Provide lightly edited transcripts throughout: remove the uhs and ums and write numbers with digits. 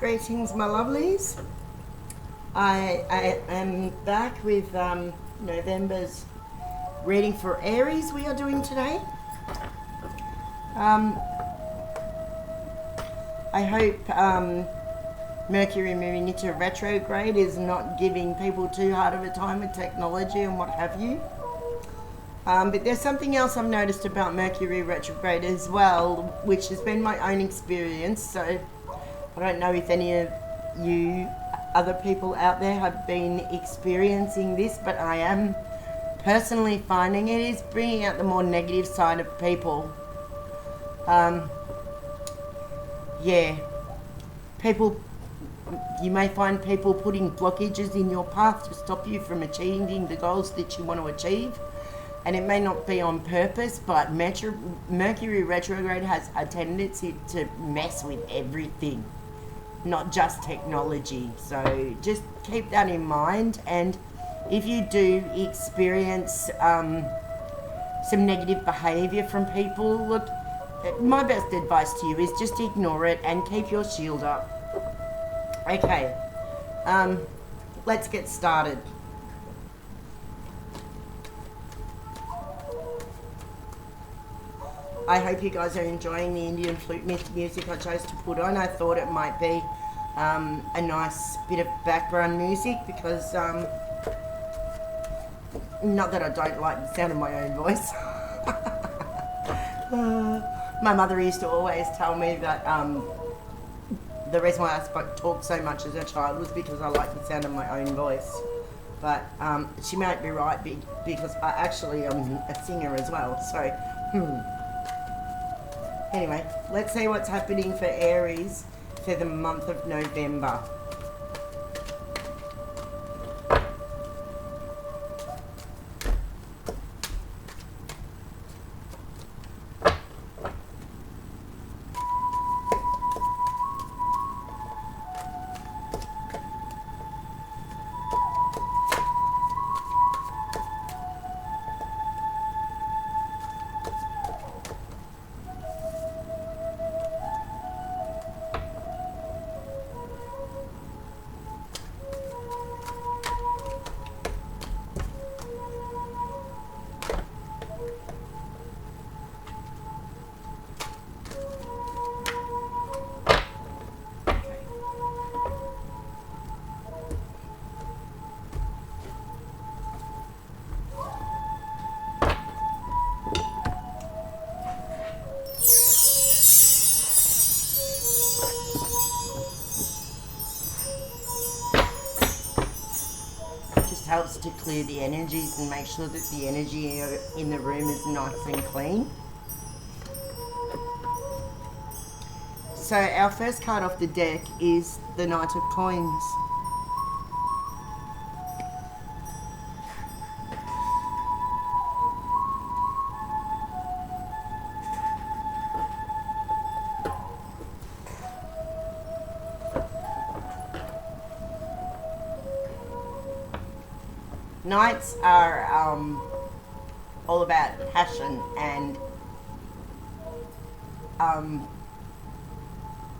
Greetings, my lovelies. I am back with November's reading for Aries we are doing today. I hope Mercury moving into retrograde is not giving people too hard of a time with technology and what have you. But there's something else I've noticed about Mercury retrograde as well, which has been my own experience. So I don't know if any of you other people out there have been experiencing this, but I am personally finding it is bringing out the more negative side of people. People, you may find people putting blockages in your path to stop you from achieving the goals that you want to achieve. And it may not be on purpose, but Mercury retrograde has a tendency to mess with everything, not just technology. So just keep that in mind. And if you do experience some negative behavior from people, look, my best advice to you is just ignore it and keep your shield up. Okay, let's get started. I hope you guys are enjoying the Indian flute music I chose to put on. I thought it might be a nice bit of background music because, not that I don't like the sound of my own voice. My mother used to always tell me that the reason why I talked so much as a child was because I liked the sound of my own voice. But she might be right because I actually am a singer as well. So, Anyway, let's see what's happening for Aries for the month of November. Helps to clear the energies and make sure that the energy in the room is nice and clean. So our first card off the deck is the Knight of Coins. Knights are all about passion and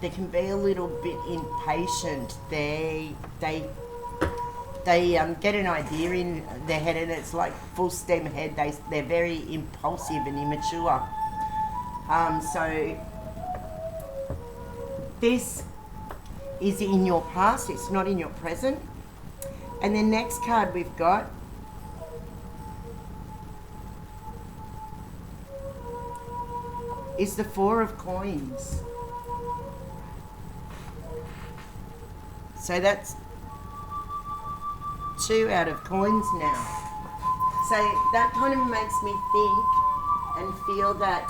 they can be a little bit impatient. They get an idea in their head and it's like full steam ahead. They're very impulsive and immature. So this is in your past, it's not in your present. And the next card we've got is the Four of Coins. So that's 2 out of coins now. So that kind of makes me think and feel that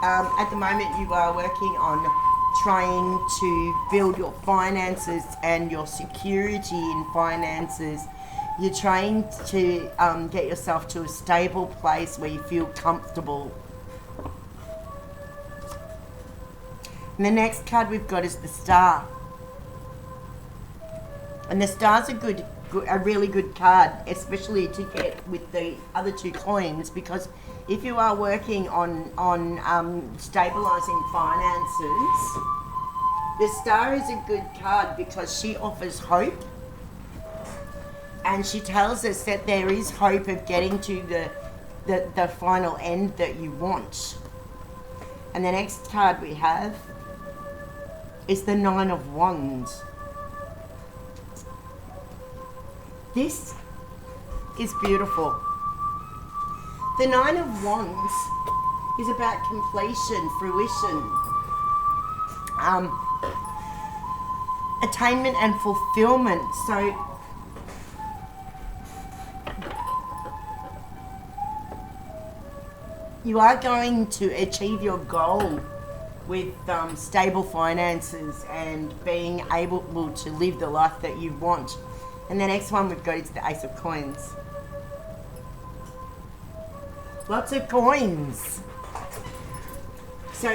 at the moment you are working on trying to build your finances and your security in finances. You're trying to get yourself to a stable place where you feel comfortable. And the next card we've got is the Star. And the Star's a really good card, especially to get with the other 2 coins, because if you are working on stabilizing finances, The Star is a good card because she offers hope, and she tells us that there is hope of getting to the final end that you want. And the next card we have is the Nine of Wands. This is beautiful. The Nine of Wands is about completion, fruition, attainment and fulfillment. So you are going to achieve your goal with stable finances and being able to live the life that you want. And the next one we've got is the Ace of Coins. Lots of coins. So,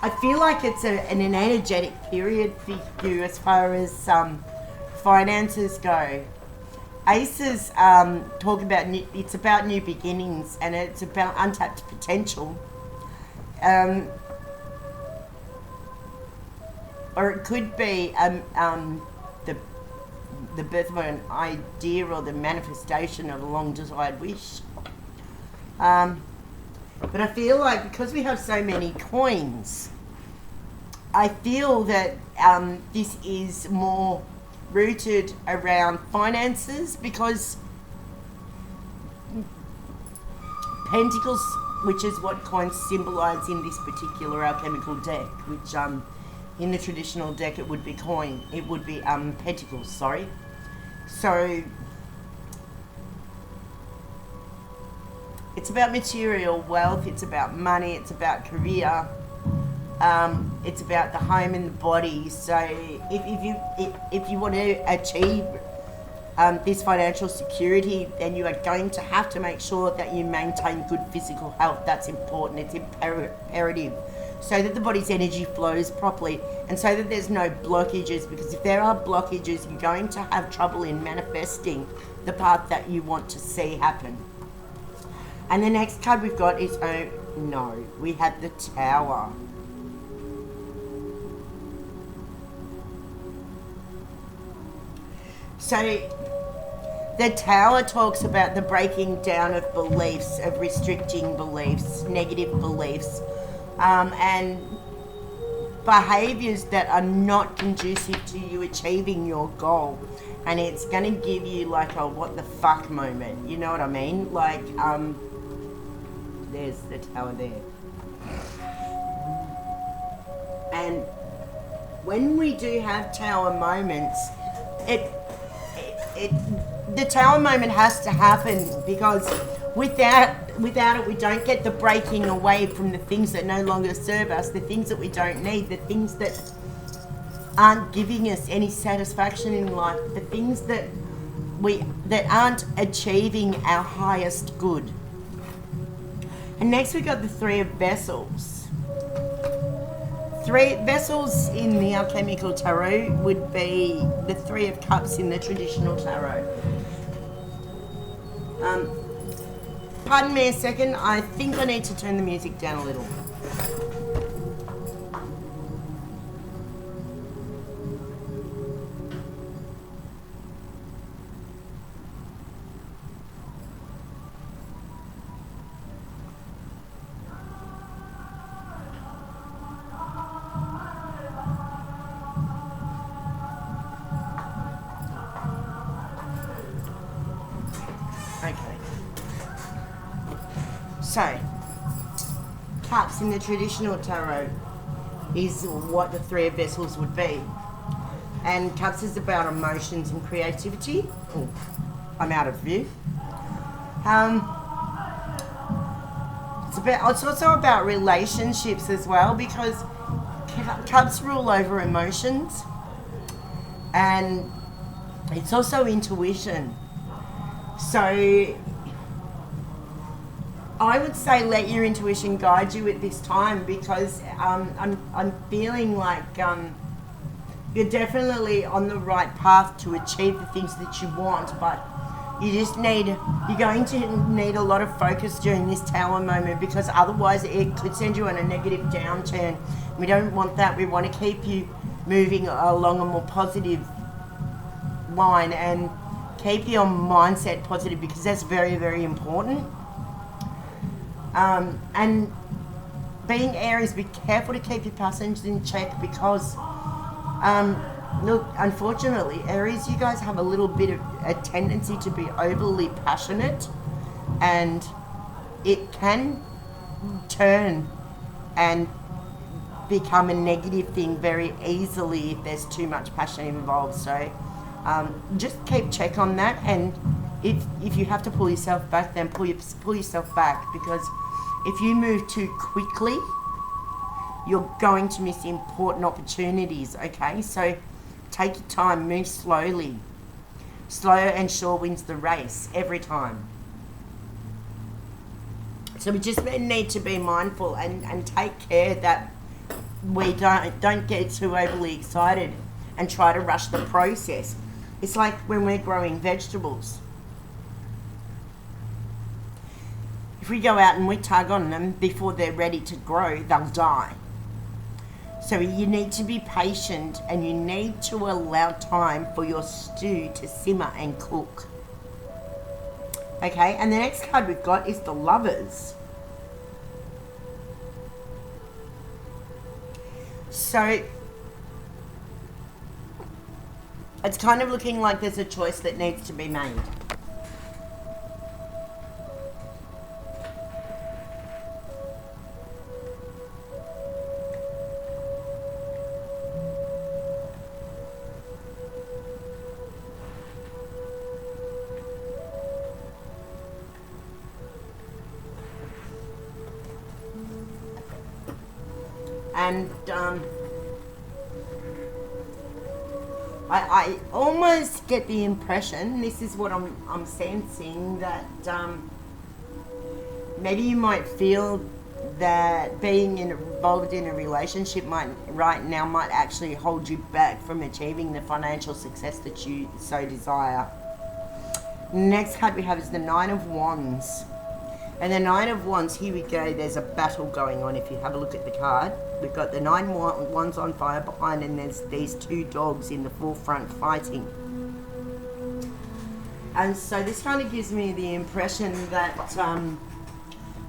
I feel like it's an energetic period for you as far as finances go. Aces talk about it's about new beginnings, and it's about untapped potential. Or it could be the birth of an idea or the manifestation of a long desired wish. But I feel like because we have so many coins, I feel that this is more rooted around finances, because Pentacles, which is what coins symbolize in this particular alchemical deck, which in the traditional deck it would be Pentacles, sorry. So it's about material wealth, it's about money, it's about career, it's about the home and the body. So if you want to achieve this financial security, then you are going to have to make sure that you maintain good physical health. That's important, it's imperative, so that the body's energy flows properly and so that there's no blockages, because if there are blockages, you're going to have trouble in manifesting the path that you want to see happen. And the next card we've got is, oh no, we have the Tower. So the Tower talks about the breaking down of beliefs, of restricting beliefs, negative beliefs, and behaviors that are not conducive to you achieving your goal. And it's going to give you like a what the fuck moment, you know what I mean? Like, there's the Tower there. And when we do have Tower moments, the Tower moment has to happen, because without it, we don't get the breaking away from the things that no longer serve us, the things that we don't need, the things that aren't giving us any satisfaction in life, the things that aren't achieving our highest good. And next we got the Three of Vessels. Three vessels in the alchemical tarot would be the Three of Cups in the traditional tarot. Pardon me a second, I think I need to turn the music down a little. So, Cups in the traditional tarot is what the Three of Vessels would be. And Cups is about emotions and creativity. Oh, I'm out of view. It's also about relationships as well, because Cups rule over emotions. And it's also intuition. So I would say let your intuition guide you at this time, because I'm feeling like you're definitely on the right path to achieve the things that you want, but you're going to need a lot of focus during this Tower moment, because otherwise it could send you on a negative downturn. We don't want that. We want to keep you moving along a more positive line and keep your mindset positive, because that's very, very important. And being Aries, be careful to keep your passions in check, because look, unfortunately, Aries, you guys have a little bit of a tendency to be overly passionate, and it can turn and become a negative thing very easily if there's too much passion involved. So just keep check on that, and if you have to pull yourself back, then pull yourself back, because if you move too quickly, you're going to miss important opportunities. Okay, so take your time, move slowly. Slow and sure wins the race every time. So we just need to be mindful and take care that we don't get too overly excited and try to rush the process. It's like when we're growing vegetables. If we go out and we tug on them before they're ready to grow, they'll die. So you need to be patient, and you need to allow time for your stew to simmer and cook. Okay, and the next card we've got is the Lovers. So it's kind of looking like there's a choice that needs to be made. And I almost get the impression, this is what I'm sensing, that maybe you might feel that being involved in a relationship right now might actually hold you back from achieving the financial success that you so desire. Next card we have is the Nine of Wands. And the Nine of Wands, here we go, there's a battle going on. If you have a look at the card, we've got the Nine of Wands on fire behind, and there's these two dogs in the forefront fighting. And so this kind of gives me the impression that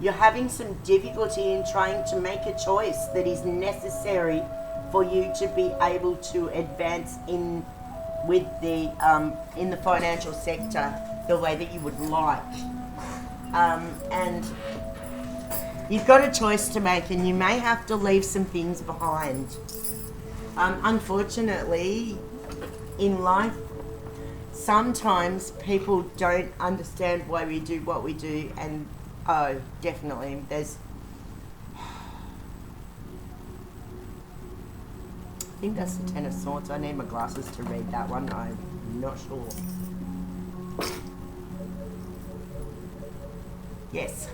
you're having some difficulty in trying to make a choice that is necessary for you to be able to advance in the financial sector the way that you would like. And you've got a choice to make, and you may have to leave some things behind. Unfortunately, in life, sometimes people don't understand why we do what we do, and oh, definitely, there's... I think that's the Ten of Swords. I need my glasses to read that one. I'm not sure. Yes.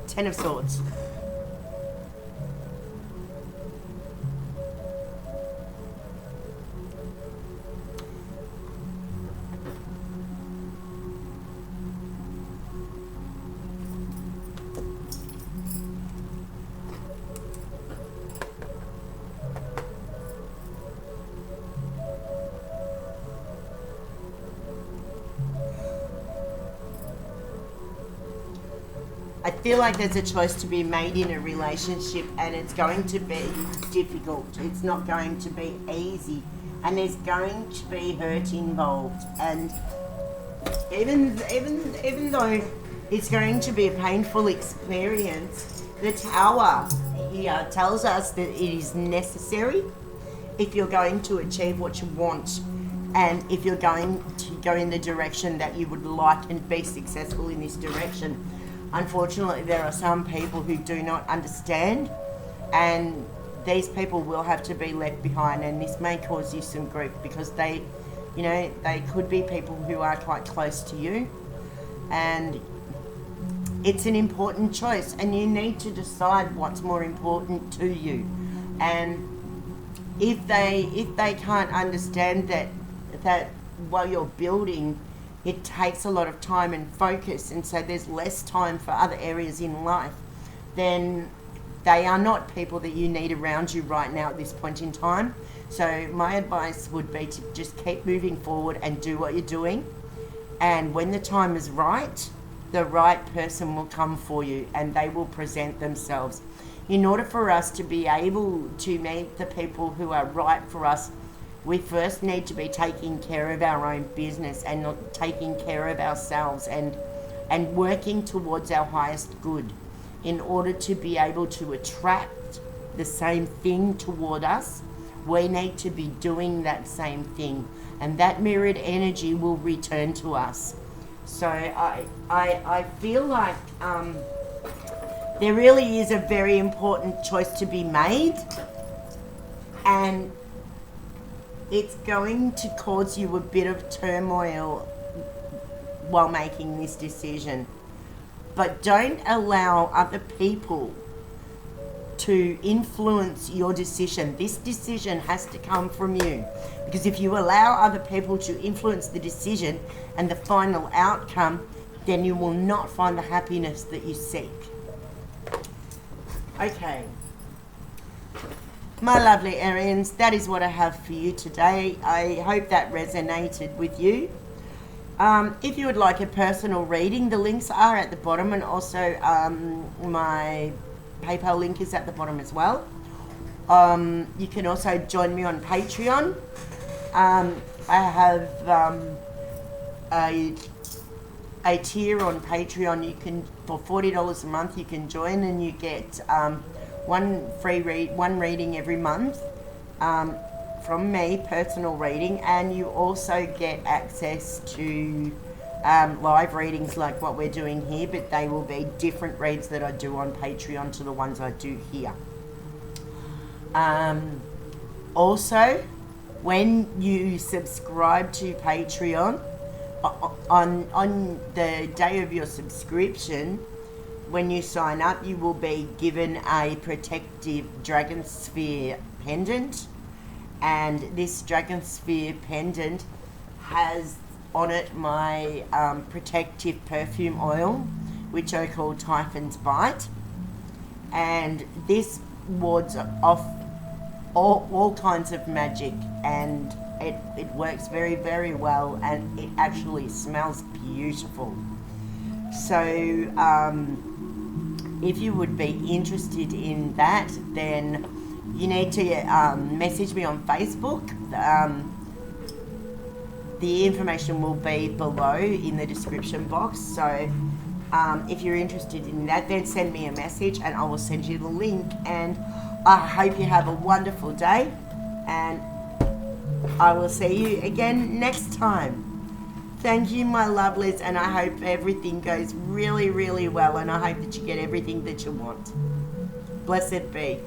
Ten of Swords. I feel like there's a choice to be made in a relationship, and it's going to be difficult. It's not going to be easy, and there's going to be hurt involved. And even though it's going to be a painful experience, the Tower here tells us that it is necessary if you're going to achieve what you want, and if you're going to go in the direction that you would like and be successful in this direction. Unfortunately, there are some people who do not understand, and these people will have to be left behind, and this may cause you some grief, because they could be people who are quite close to you, and it's an important choice, and you need to decide what's more important to you. And if they can't understand that while you're building it takes a lot of time and focus, and so there's less time for other areas in life, then they are not people that you need around you right now at this point in time. So my advice would be to just keep moving forward and do what you're doing. And when the time is right, the right person will come for you and they will present themselves. In order for us to be able to meet the people who are right for us, we first need to be taking care of our own business and not taking care of ourselves and working towards our highest good in order to be able to attract the same thing toward us. We need to be doing that same thing, and that mirrored energy will return to us. So I feel like there really is a very important choice to be made, and it's going to cause you a bit of turmoil while making this decision. But don't allow other people to influence your decision. This decision has to come from you. Because if you allow other people to influence the decision and the final outcome, then you will not find the happiness that you seek. Okay. My lovely Arians, that is what I have for you today. I hope that resonated with you. If you would like a personal reading, the links are at the bottom, and also my PayPal link is at the bottom as well. You can also join me on Patreon. I have a tier on Patreon. You can, for $40 a month, you can join and you get one reading every month from me, personal reading, and you also get access to live readings like what we're doing here, but they will be different reads that I do on Patreon to the ones I do here. Also, when you subscribe to Patreon, on the day of your subscription, when you sign up, you will be given a protective dragon sphere pendant, and this dragon sphere pendant has on it my protective perfume oil, which I call Typhon's Bite, and this wards off all kinds of magic, and it works very, very well, and it actually smells beautiful. So if you would be interested in that, then you need to message me on Facebook. The information will be below in the description box. So if you're interested in that, then send me a message and I will send you the link. And I hope you have a wonderful day, and I will see you again next time. Thank you, my lovelies, and I hope everything goes really, really well, and I hope that you get everything that you want. Blessed be.